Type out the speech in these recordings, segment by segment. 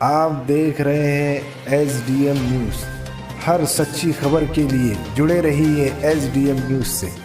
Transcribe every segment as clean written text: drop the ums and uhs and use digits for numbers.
आप देख रहे हैं SDM न्यूज़। हर सच्ची खबर के लिए जुड़े रहिए SDM न्यूज़ से।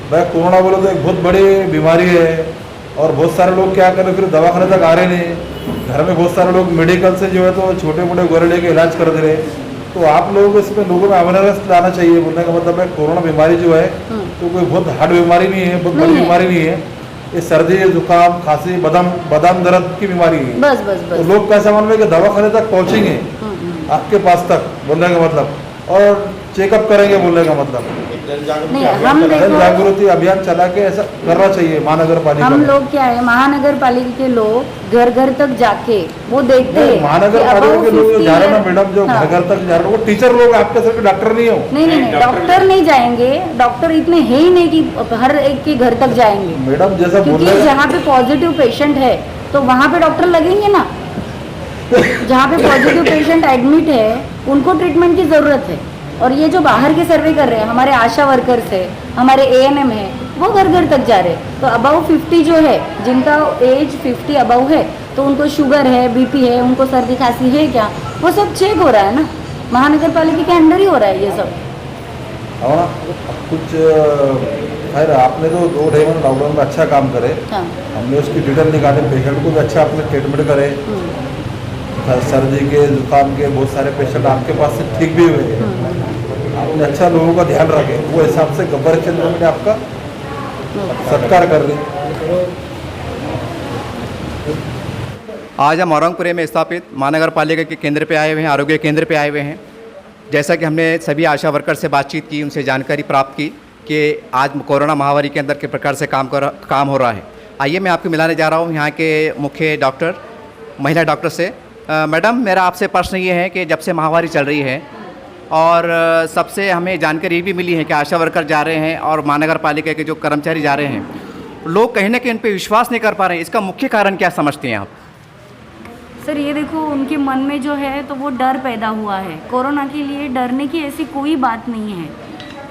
भाई कोरोना बोलो तो एक बहुत बड़ी बीमारी है और बहुत सारे लोग क्या करें फिर दवाखाने तक आ रहे नहीं। घर में बहुत सारे लोग मेडिकल से जो है तो छोटे मोटे गोले लेके इलाज कर दे रहे। तो आप लोगों को इसमें लोगों में अवेयरनेस लाना चाहिए। बोलने का मतलब है कोरोना बीमारी जो है तो कोई बहुत हार्ड बीमारी नहीं है, बहुत बड़ी बीमारी नहीं है। ये सर्दी जुकाम खांसी बदाम दर्द की बीमारी है। बस बस बस। तो लोग कैसा मान में कि दवाखाने तक पहुँचेंगे आपके पास तक, बोलने का मतलब, और चेकअप करेंगे, बोलने का मतलब नहीं, हम जन देखो जागृति अभियान चला के ऐसा करना चाहिए महानगर पालिका। हम लोग क्या है, महानगर पालिका के लोग घर घर तक जाके वो देखते हैं। महानगर पालिका के लोग जो जा रहे हैं ना मैडम, जो घर घर तक जा रहे हैं वो टीचर लोग, आपके सिर्फ डॉक्टर नहीं हो। नहीं, डॉक्टर नहीं जाएंगे। डॉक्टर इतने है ही नहीं कि हर एक के घर तक जाएंगे मैडम जैसा क्योंकि जहाँ पे पॉजिटिव पेशेंट है तो वहाँ पे डॉक्टर लगेंगे ना। जहाँ पे पॉजिटिव पेशेंट एडमिट है उनको ट्रीटमेंट की जरूरत है। और ये जो बाहर के सर्वे कर रहे हैं, हमारे आशा वर्कर्स है, हमारे ANM है, वो घर घर तक जा रहे हैं। तो अबाउ 50 जो है, जिनका एज 50 अबाउ है, तो उनको शुगर है, BP है, उनको सर्दी खांसी है क्या, वो सब चेक हो रहा है ना। महानगर पालिका के अंडर ही हो रहा है ये सब। हाँ, कुछ खैर आपने तो 2 ढाई महीने लॉकडाउन में अच्छा काम करे। हाँ। हमने उसकी डिटेल निकाले, पेशेंट को भी अच्छा अपने ट्रीटमेंट करे। सर्दी के जुकाम के बहुत सारे पेशेंट आपके पास से ठीक भी हुए। आपने अच्छा लोगों का ध्यान रखे, वो हिसाब से गब्बर चंद्र ने आपका सत्कार कर रही। आज हम औरंगपुर में स्थापित महानगर पालिका के केंद्र पे आए हुए हैं, आरोग्य केंद्र पे आए हुए हैं। जैसा कि हमने सभी आशा वर्कर से बातचीत की, उनसे जानकारी प्राप्त की कि आज कोरोना महामारी के अंदर किस प्रकार से काम हो रहा है। आइए मैं आपको मिलाने जा रहा हूँ यहाँ के मुख्य डॉक्टर, महिला डॉक्टर से। मैडम, मेरा आपसे प्रश्न ये है कि जब से महामारी चल रही है और सबसे हमें जानकारी भी मिली है कि आशा वर्कर जा रहे हैं और महानगर पालिका के जो कर्मचारी जा रहे हैं, लोग कहीं ना कहीं उन पर विश्वास नहीं कर पा रहे हैं। इसका मुख्य कारण क्या समझते हैं आप? सर ये देखो, उनके मन में जो है तो वो डर पैदा हुआ है। कोरोना के लिए डरने की ऐसी कोई बात नहीं है।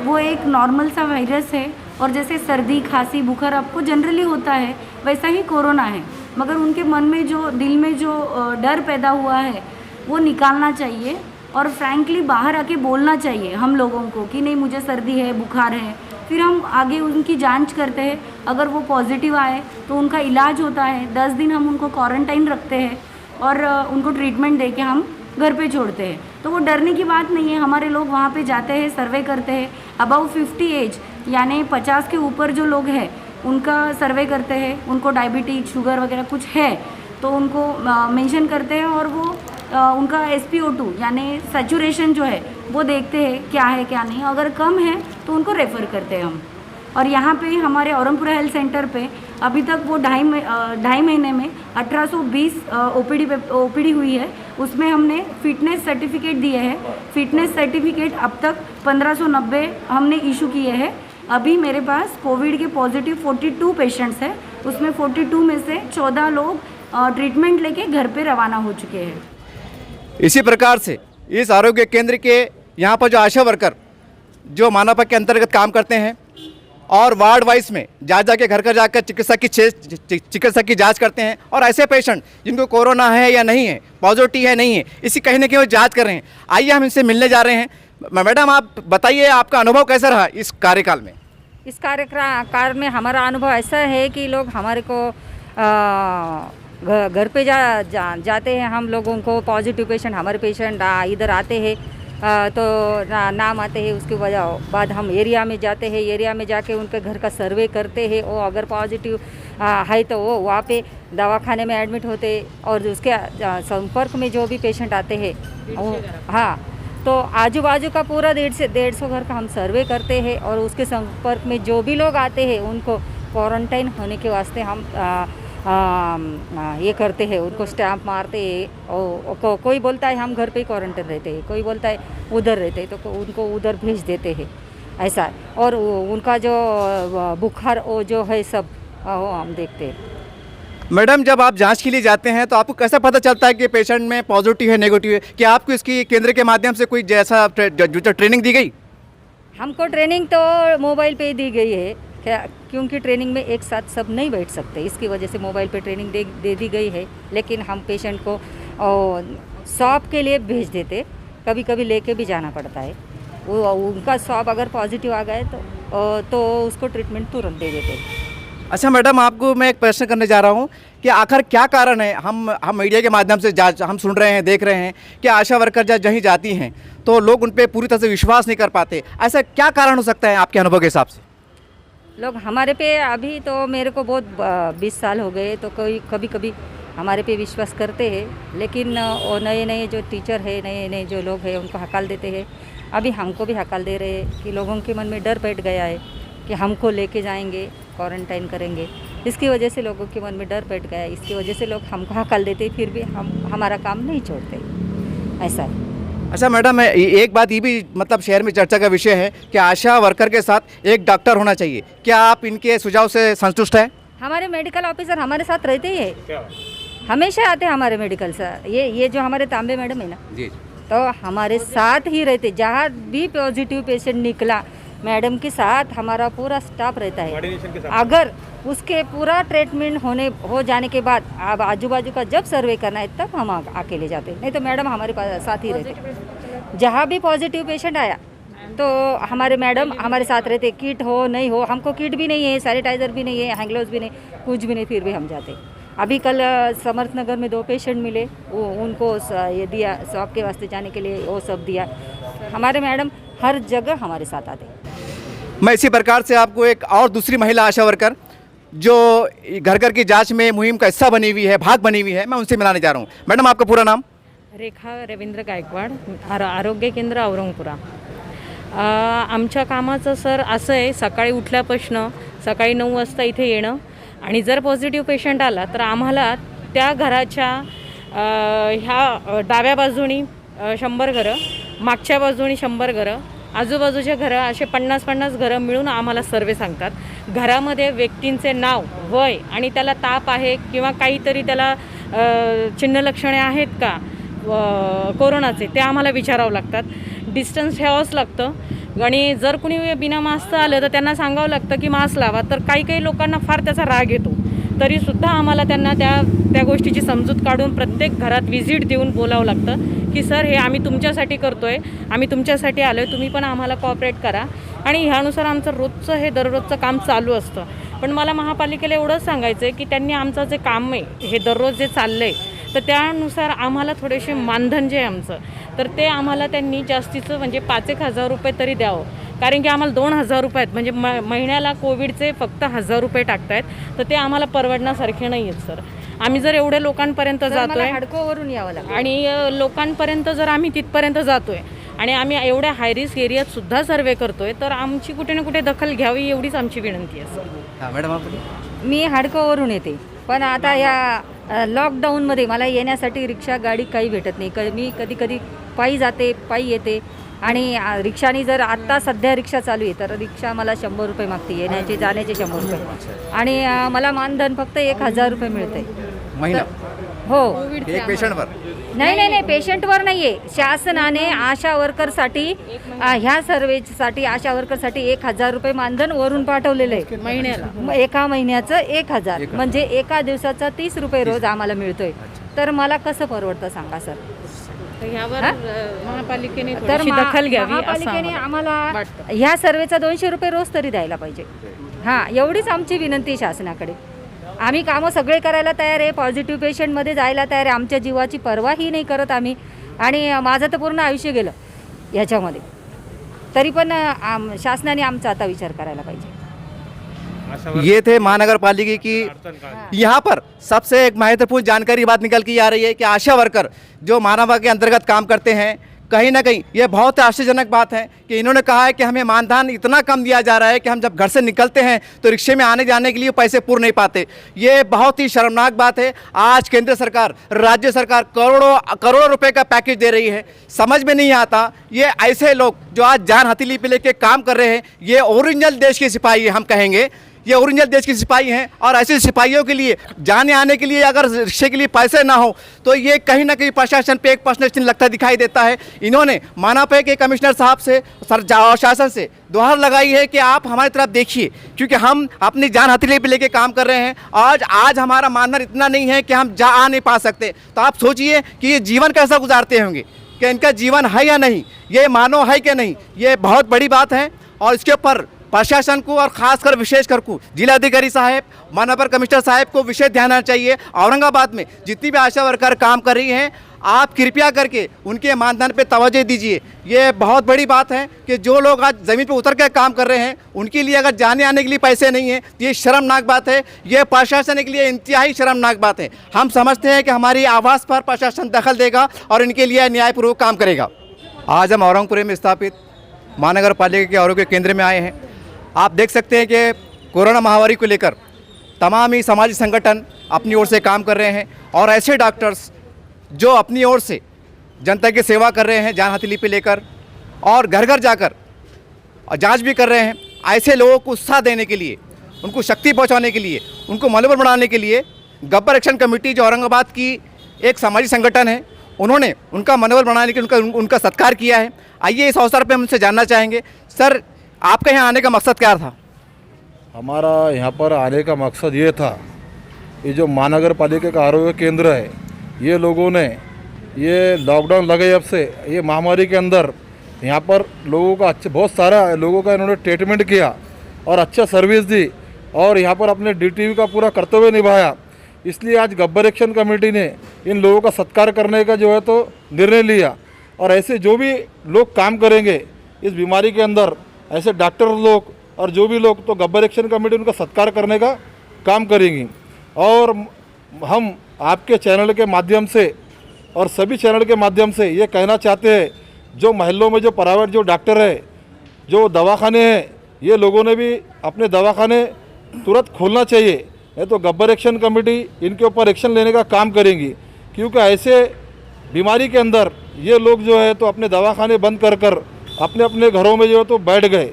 वो एक नॉर्मल सा वायरस है और जैसे सर्दी खांसी बुखार आपको जनरली होता है वैसा ही कोरोना है। मगर उनके मन में जो, दिल में जो डर पैदा हुआ है वो निकालना चाहिए और फ्रैंकली बाहर आके बोलना चाहिए हम लोगों को कि नहीं मुझे सर्दी है, बुखार है। फिर हम आगे उनकी जांच करते हैं। अगर वो पॉजिटिव आए तो उनका इलाज होता है। 10 दिन हम उनको क्वारंटाइन रखते हैं और उनको ट्रीटमेंट दे के हम घर पे छोड़ते हैं। तो वो डरने की बात नहीं है। हमारे लोग वहाँ पे जाते हैं, सर्वे करते हैं। अबाउ 50 एज यानी 50 के ऊपर जो लोग हैं उनका सर्वे करते हैं। उनको डायबिटीज, शुगर वगैरह कुछ है तो उनको मेंशन करते हैं और वो उनका SpO2 यानी सैचुरेशन जो है वो देखते हैं क्या है क्या नहीं। अगर कम है तो उनको रेफ़र करते हैं हम। और यहाँ पे हमारे औरंगपुर हेल्थ सेंटर पे अभी तक वो ढाई महीने में 1820 OPD हुई है। उसमें हमने फिटनेस सर्टिफिकेट दिए हैं। फिटनेस सर्टिफिकेट अब तक 1590 हमने इशू किए हैं। अभी मेरे पास कोविड के पॉजिटिव 42 पेशेंट्स हैं। उसमें 42 में से 14 लोग ट्रीटमेंट लेके घर पे रवाना हो चुके हैं। इसी प्रकार से इस आरोग्य केंद्र के यहाँ पर जो आशा वर्कर जो मानवता के अंतर्गत काम करते हैं और वार्ड वाइज में जाके घर जाकर चिकित्सक की जांच करते हैं और ऐसे पेशेंट जिनको कोरोना है या नहीं है, पॉजिटिव है नहीं है, इसी कहीं ना कहीं वो जांच कर रहे हैं। आइए हम इनसे मिलने जा रहे हैं। मैडम, आप बताइए आपका अनुभव कैसा रहा इस कार्यकाल में? इस कार्यकाल में हमारा अनुभव ऐसा है कि लोग हमारे को घर पे जाते हैं हम लोगों को पॉजिटिव पेशेंट, हमारे पेशेंट इधर आते हैं तो नाम आते हैं, उसके बाद हम एरिया में जाते हैं, एरिया में जाके उनके घर का सर्वे करते हैं। वो अगर पॉजिटिव है तो वो वहाँ पे दवाखाने में एडमिट होते, और उसके संपर्क में जो भी पेशेंट आते हैं हाँ, तो आजू बाजू का पूरा 150 घर का हम सर्वे करते हैं, और उसके संपर्क में जो भी लोग आते हैं उनको क्वारंटाइन होने के वास्ते हम ये करते हैं, उनको स्टैम्प मारते हैं। और कोई बोलता है हम घर पे ही क्वारंटाइन रहते हैं, कोई बोलता है उधर रहते हैं, तो उनको उधर भेज देते हैं ऐसा। और उनका जो बुखार वो जो है सब वो हम देखते हैं। मैडम, जब आप जांच के लिए जाते हैं तो आपको कैसा पता चलता है कि पेशेंट में पॉजिटिव है, नेगेटिव है? क्या आपको इसकी केंद्र के माध्यम से कोई जैसा ट्रेनिंग दी गई? हमको ट्रेनिंग तो मोबाइल पे ही दी गई है, क्योंकि ट्रेनिंग में एक साथ सब नहीं बैठ सकते, इसकी वजह से मोबाइल पे ट्रेनिंग दे दी गई है। लेकिन हम पेशेंट को स्वाब के लिए भेज देते, कभी कभी लेके भी जाना पड़ता है। वो उनका स्वाब अगर पॉजिटिव आ गए तो उसको ट्रीटमेंट तुरंत दे देते। अच्छा मैडम, आपको मैं एक प्रश्न करने जा रहा हूँ कि आखिर क्या कारण है, हम मीडिया के माध्यम से हम सुन रहे हैं, देख रहे हैं कि आशा वर्कर जब जहीं जाती हैं तो लोग उन पर पूरी तरह से विश्वास नहीं कर पाते। ऐसा क्या कारण हो सकता है आपके अनुभव के हिसाब से? लोग हमारे पे अभी तो मेरे को बहुत 20 साल हो गए, तो कभी कभी हमारे पे विश्वास करते हैं, लेकिन वो नए जो टीचर है, नए जो लोग हैं उनको हकाल देते हैं। अभी हमको भी हकाल दे रहे हैं कि लोगों के मन में डर बैठ गया है कि हमको लेके जाएंगे, क्वारंटाइन करेंगे। इसकी वजह से लोगों के मन में डर बैठ गया है, इसकी वजह से लोग हमको हकाल देते, फिर भी हम हमारा काम नहीं छोड़ते, ऐसा है। अच्छा मैडम, एक बात ये भी मतलब शहर में चर्चा का विषय है कि आशा वर्कर के साथ एक डॉक्टर होना चाहिए। क्या आप इनके सुझाव से संतुष्ट हैं? हमारे मेडिकल ऑफिसर हमारे साथ रहते ही है, हमेशा आते हैं हमारे मेडिकल से। ये जो हमारे तांबे मैडम है ना जी, तो हमारे साथ ही रहते, जहाँ भी पॉजिटिव पेशेंट निकला मैडम के साथ हमारा पूरा स्टाफ रहता है। अगर उसके पूरा ट्रीटमेंट हो जाने के बाद अब आजू बाजू का जब सर्वे करना है तब हम अकेले जाते, नहीं तो मैडम हमारे पास साथ ही रहते। जहाँ भी पॉजिटिव पेशेंट आया तो हमारे मैडम हमारे साथ रहते, किट हो नहीं हो, हमको किट भी नहीं है, सैनिटाइज़र भी नहीं है, हैंड ग्लोव्स भी नहीं, कुछ भी नहीं, फिर भी हम जाते। अभी कल समर्थ नगर में 2 पेशेंट मिले, वो उनको ये दिया स्वाब के वास्ते जाने के लिए, वो सब दिया। हमारे मैडम हर जगह हमारे साथ आते। मैं इसी प्रकार से आपको एक और दूसरी महिला आशा वर्कर जो घर घर की जांच में मुहिम का हिस्सा बनी हुई है, भाग बनी हुई है, मैं उनसे मिलाने जा रहा हूँ। मैडम, आपका पूरा नाम? रेखा रवींद्र गायकवाड, आरोग्य केंद्र औरंगपुरा। आमच्या कामाचं सर असं आहे, सकाळी उठल्यापासून सकाळी 9 वाजता इथे येणं, आणि जर पॉझिटिव्ह पेशंट आला तर आम्हाला त्या घराच्या ह्या डाव्या बाजूनी 100 घरं, मागच्या बाजूनी 100 घरं, आजूबाजूचे घरं असे 50-50 घरं मिळून आम्हाला सर्वे सांगतात। घरामध्ये व्यक्तींचे नाव, वय आणि त्याला ताप आहे किंवा काहीतरी त्याला चिन्ह लक्षणे आहेत का कोरोनाचे, ते आम्हाला विचारावं लागतात। डिस्टन्स ठेवावंच लागतं, आणि जर कुणी बिना मास्कचं आलं तर त्यांना सांगावं लागतं की मास्क लावा। तर काही लोकांना फार त्याचा राग येतो, तरीसुद्धा आम्हाला त्यांना त्या गोष्टीची समजूत काढून प्रत्येक घरात व्हिजिट देऊन बोलावं लागतं की सर हे आम्ही तुमच्यासाठी करतोय, आम्ही तुमच्यासाठी आलो आहे, तुम्ही पण आम्हाला कॉपरेट करा। आणि ह्यानुसार आमचं रोजचं हे दररोजचं काम चालू असतं। पण मला महापालिकेला एवढंच सांगायचं आहे की त्यांनी आमचं जे काम आहे हे दररोज जे चाललं आहे तर त्यानुसार आम्हाला थोडेसे मानधन जे आहे आमचं, तर ते आम्हाला त्यांनी जास्तीचं म्हणजे 5-1 हजार रुपये तरी द्यावं, कारण की आम्हाला 2,000 रुपये आहेत, म्हणजे महिन्याला कोविडचे फक्त 1,000 रुपये टाकतायत, तर ते आम्हाला परवडण्यासारखे नाही आहेत सर। आम्ही जर एवढे लोकांपर्यंत जातोय हडकोवरून यावं लागतं, आणि लोकांपर्यंत जर आम्ही तिथपर्यंत जातोय आणि आम्ही एवढ्या हाय रिस्क एरियात सुद्धा सर्वे करतोय, तर आमची कुठे ना कुठे दखल घ्यावी एवढीच आमची विनंती आहे सर। हां मॅडम, आपण मी हडकोवरून येते, पण आता या लॉकडाऊनमध्ये मला येण्यासाठी रिक्षा गाडी काही भेटत नाही। मी कधी पायी जाते, पायी येते, आणि रिक्षाने जर आत्ता सध्या रिक्षा चालू आहे तर रिक्षा मला 100 रुपये मागते, येण्याचे जाण्याचे 100 रुपये, आणि मला मानधन फक्त 1,000 रुपये मिळते महिना? हो, एक पेशंटवर? नाही, पेशंटवर नाही आहे। शासनाने आशा वर्करसाठी ह्या सर्वेसाठी आशा वर्करसाठी 1,000 रुपये मानधन वरून पाठवलेलं आहे महिन्याला, एका महिन्याचं 1,000, म्हणजे एका दिवसाचा 30 रुपये रोज आम्हाला मिळतोय। तर मला कसं परवडतं सांगा सर? यावर महापालिकेने तर दखल घ्यावी, महापालिकेने आम्हाला ह्या सर्वेचा 200 रुपये रोज तरी द्यायला पाहिजे। हां, एवढीच आमची विनंती शासनाकडे। आम्ही कामं सगळे करायला तयार आहे, पॉझिटिव्ह पेशंटमध्ये जायला तयार आहे, आमच्या जीवाची पर्वाही नाही करत आम्ही. आणि माझं तर पूर्ण आयुष्य गेलं ह्याच्यामध्ये. तरी पण शासनाने आमचा आता विचार करायला पाहिजे. ये थे महानगर पालिका की यहाँ पर सबसे एक महत्वपूर्ण जानकारी बात निकल के आ रही है कि आशा वर्कर जो मानवा के अंतर्गत काम करते हैं, कहीं ना कहीं ये बहुत आश्चर्यजनक बात है कि इन्होंने कहा है कि हमें मानधन इतना कम दिया जा रहा है कि हम जब घर से निकलते हैं तो रिक्शे में आने जाने के लिए पैसे पूरे नहीं पाते. ये बहुत ही शर्मनाक बात है. आज केंद्र सरकार, राज्य सरकार करोड़ों रुपए का पैकेज दे रही है. समझ में नहीं आता ये ऐसे लोग जो आज जान हथेली पे लेके काम कर रहे हैं, ये ओरिजिनल देश के सिपाही हम कहेंगे, ये ओरिजिनल देश के सिपाही हैं. और ऐसे सिपाहियों के लिए जाने आने के लिए अगर रिक्शे के लिए पैसे ना हो तो ये कहीं ना कहीं प्रशासन पे एक प्रश्न चिन्ह लगता दिखाई देता है. इन्होंने मानापे के कमिश्नर साहब से, शासन से गुहार लगाई है कि आप हमारी तरफ देखिए, क्योंकि हम अपनी जान हथेली पे लेके काम कर रहे हैं. आज हमारा मानधन इतना नहीं है कि हम आ नहीं पा सकते. तो आप सोचिए कि ये जीवन कैसा गुजारते होंगे, कि इनका जीवन है या नहीं, ये मानव है कि नहीं. ये बहुत बड़ी बात है और इसके ऊपर प्रशासन को और खासकर विशेषकर को जिलाधिकारी साहब, मानवर कमिश्नर साहब को विशेष ध्यान देना चाहिए. औरंगाबाद में जितनी भी आशा वर्कर काम कर रही हैं, आप कृपया करके उनके मानधन पे तवज्जो दीजिए. ये बहुत बड़ी बात है कि जो लोग आज ज़मीन पे उतर के काम कर रहे हैं, उनके लिए अगर जाने आने के लिए पैसे नहीं हैं, तो ये शर्मनाक बात है. ये प्रशासन के लिए इंतहाई शर्मनाक बात है. हम समझते हैं कि हमारी आवाज़ पर प्रशासन दखल देगा और इनके लिए न्यायपूर्वक काम करेगा. आज हम औरंगपुर में स्थापित महानगर पालिका के आरोग्य केंद्र में आए हैं. आप देख सकते हैं कि कोरोना महामारी को लेकर तमाम ही सामाजिक संगठन अपनी ओर से काम कर रहे हैं और ऐसे डॉक्टर्स जो अपनी ओर से जनता की सेवा कर रहे हैं जान हथेली पे लेकर और घर घर जाकर जांच भी कर रहे हैं. ऐसे लोगों को उत्साह देने के लिए, उनको शक्ति पहुंचाने के लिए, उनको मनोबल बढ़ाने के लिए गब्बर एक्शन कमेटी जो औरंगाबाद की एक सामाजिक संगठन है, उन्होंने उनका मनोबल बढ़ाने के लिए उनका सत्कार किया है. आइए इस अवसर पर हम उनसे जानना चाहेंगे, सर आपके यहाँ आने का मकसद क्या था? हमारा यहाँ पर आने का मकसद ये था, ये जो महानगर पालिका का आरोग्य केंद्र है, ये लोगों ने ये लॉकडाउन लगे जब से ये महामारी के अंदर यहाँ पर लोगों का बहुत सारा लोगों का इन्होंने ट्रीटमेंट किया और अच्छा सर्विस दी और यहाँ पर अपने DTV का पूरा कर्तव्य निभाया. इसलिए आज गब्बर एक्शन कमेटी ने इन लोगों का सत्कार करने का जो है तो निर्णय लिया. और ऐसे जो भी लोग काम करेंगे इस बीमारी के अंदर, ऐसे डॉक्टर लोग और जो भी लोग, तो गब्बर एक्शन कमेटी उनका सत्कार करने का काम करेंगी. और हम आपके चैनल के माध्यम से और सभी चैनल के माध्यम से ये कहना चाहते हैं, जो महलों में जो प्राइवेट जो डॉक्टर है, जो दवाखाने हैं, ये लोगों ने भी अपने दवाखाने तुरंत खोलना चाहिए, नहीं तो गब्बर एक्शन कमेटी इनके ऊपर एक्शन लेने का काम करेंगी. क्योंकि ऐसे बीमारी के अंदर ये लोग जो है तो अपने दवाखाने बंद कर कर अपने अपने घरों में जो है तो बैठ गए.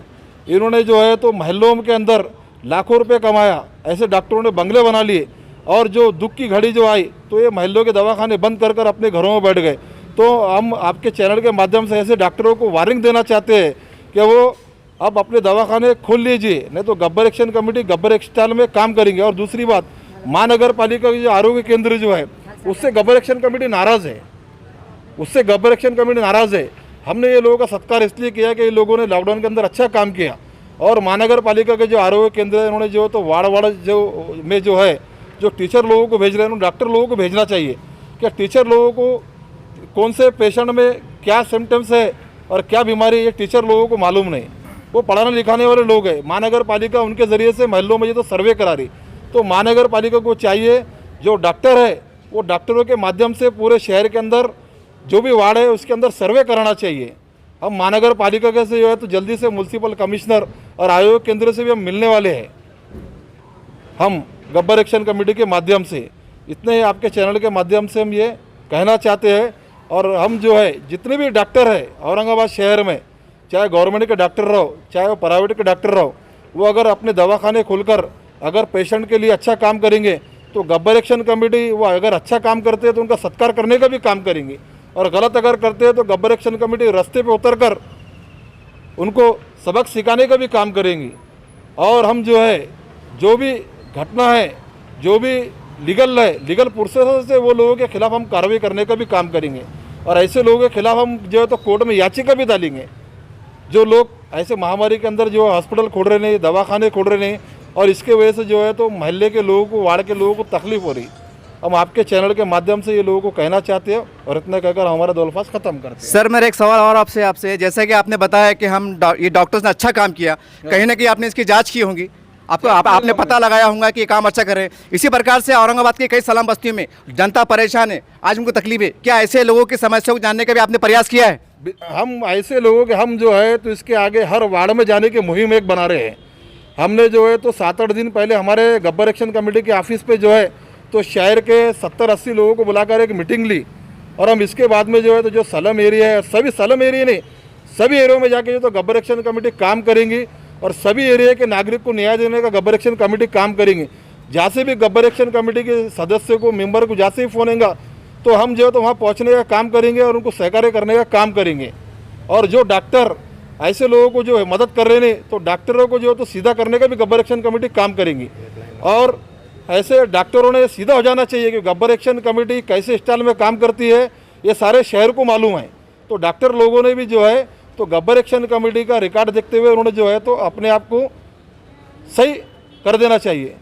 इन्होंने जो है तो महलों के अंदर लाखों रुपए कमाया, ऐसे डॉक्टरों ने बंगले बना लिए और जो दुख की घड़ी जो आई तो ये महलों के दवाखाने बंद कर कर अपने घरों में बैठ गए. तो हम आपके चैनल के माध्यम से ऐसे डॉक्टरों को वार्निंग देना चाहते हैं कि वो अब अपने दवाखाने खोल लीजिए, नहीं तो Gabbar action committee Gabbar action में काम करेंगे. और दूसरी बात, महानगर पालिका की जो आरोग्य केंद्र जो है उससे गब्बर एक्शन कमेटी नाराज़ है, उससे गब्बर एक्शन कमेटी नाराज़ है. हमने ये लोगों का सत्कार इसलिए किया कि ये लोगों ने लॉकडाउन के अंदर अच्छा काम किया. और महानगर पालिका के जो आरोग्य केंद्र है, उन्होंने जो तो वाड़ जो में जो है जो टीचर लोगों को भेज रहे हैं, उन्होंने डॉक्टर लोगों को भेजना चाहिए. क्या टीचर लोगों को कौन से पेशेंट में क्या सिम्टम्स है और क्या बीमारी है, ये टीचर लोगों को मालूम नहीं. वो पढ़ाने लिखाने वाले लोग हैं. महानगर पालिका उनके ज़रिए से महलों में ये तो सर्वे करा रही. तो महानगर पालिका को चाहिए जो डॉक्टर है वो डॉक्टरों के माध्यम से पूरे शहर के अंदर जो भी वार्ड है उसके अंदर सर्वे कराना चाहिए. हम महानगर पालिका के से जो है तो जल्दी से म्यूनसिपल कमिश्नर और आयोग केंद्र से भी हम मिलने वाले हैं, हम गब्बर एक्शन कमेटी के माध्यम से. इतने आपके चैनल के माध्यम से हम ये कहना चाहते हैं. और हम जो है जितने भी डॉक्टर है औरंगाबाद शहर में, चाहे गवर्नमेंट के डॉक्टर रहो चाहे वो प्राइवेट के डॉक्टर रहो, वो अगर अपने दवाखाने खोलकर अगर पेशेंट के लिए अच्छा काम करेंगे तो गब्बर एक्शन कमेटी वो अगर अच्छा काम करते हैं तो उनका सत्कार करने का भी काम करेंगी. और गलत अगर करते हैं तो गब्बर एक्शन कमेटी रास्ते पे उतरकर उनको सबक सिखाने का भी काम करेंगी. और हम जो है जो भी घटना है, जो भी लीगल प्रोसेस से वो लोगों के खिलाफ हम कार्रवाई करने का भी काम करेंगे. और ऐसे लोगों के खिलाफ हम जो है तो कोर्ट में याचिका भी डालेंगे. जो लोग ऐसे महामारी के अंदर जो हॉस्पिटल खोल रहे नहीं, दवाखाने खोल रहे नहीं, और इसके वजह से जो है तो मोहल्ले के लोगों को, वार्ड के लोगों को तकलीफ हो रही। हम आपके चैनल के माध्यम से ये लोगों को कहना चाहते हैं और इतना कहकर हमारा दौलफास ख़त्म करते हैं। सर मेरा एक सवाल और आपसे जैसा कि आपने बताया कि ये डॉक्टर्स ने अच्छा काम किया, कहीं ना कहीं आपने इसकी जांच की होंगी, आपने पता लगाया होगा कि ये काम अच्छा कर रहे हैं। इसी प्रकार से औरंगाबाद के कई सलाम बस्तियों में जनता परेशान है, आज उनको तकलीफ है, क्या ऐसे लोगों की समस्या को जानने का भी आपने प्रयास किया है? हम ऐसे लोगों के हम जो है तो इसके आगे हर वार्ड में जाने की मुहिम एक बना रहे हैं। हमने जो है तो 7-8 दिन पहले हमारे गब्बर एक्शन कमेटी के ऑफिस पे जो है तो शहर के 70-80 लोगों को बुलाकर एक मीटिंग ली और हम इसके बाद में जो है तो जो सलम एरिया है, सभी सलम एरिया नहीं, सभी एरिया में जाके जो तो गब्बर एक्शन कमेटी काम करेंगी और सभी एरिया के नागरिक को न्याय देने का गब्बर एक्शन कमेटी काम करेंगी। जहाँ से भी गब्बर एक्शन कमेटी के सदस्य को, मेंबर को जहाँ से भी फ़ोन आएगा तो हम जो है तो वहाँ पहुँचने का काम करेंगे और उनको सहकार्य करने का काम करेंगे। और जो डॉक्टर ऐसे लोगों को जो है मदद कर रहे हैं तो डॉक्टरों को जो है तो सीधा करने का भी गब्बर एक्शन कमेटी काम करेंगी। और ऐसे डॉक्टरों ने सीधा हो जाना चाहिए कि गब्बर एक्शन कमेटी कैसे स्टाइल में काम करती है ये सारे शहर को मालूम है। तो डॉक्टर लोगों ने भी जो है तो गब्बर एक्शन कमेटी का रिकॉर्ड देखते हुए उन्होंने जो है तो अपने आप को सही कर देना चाहिए।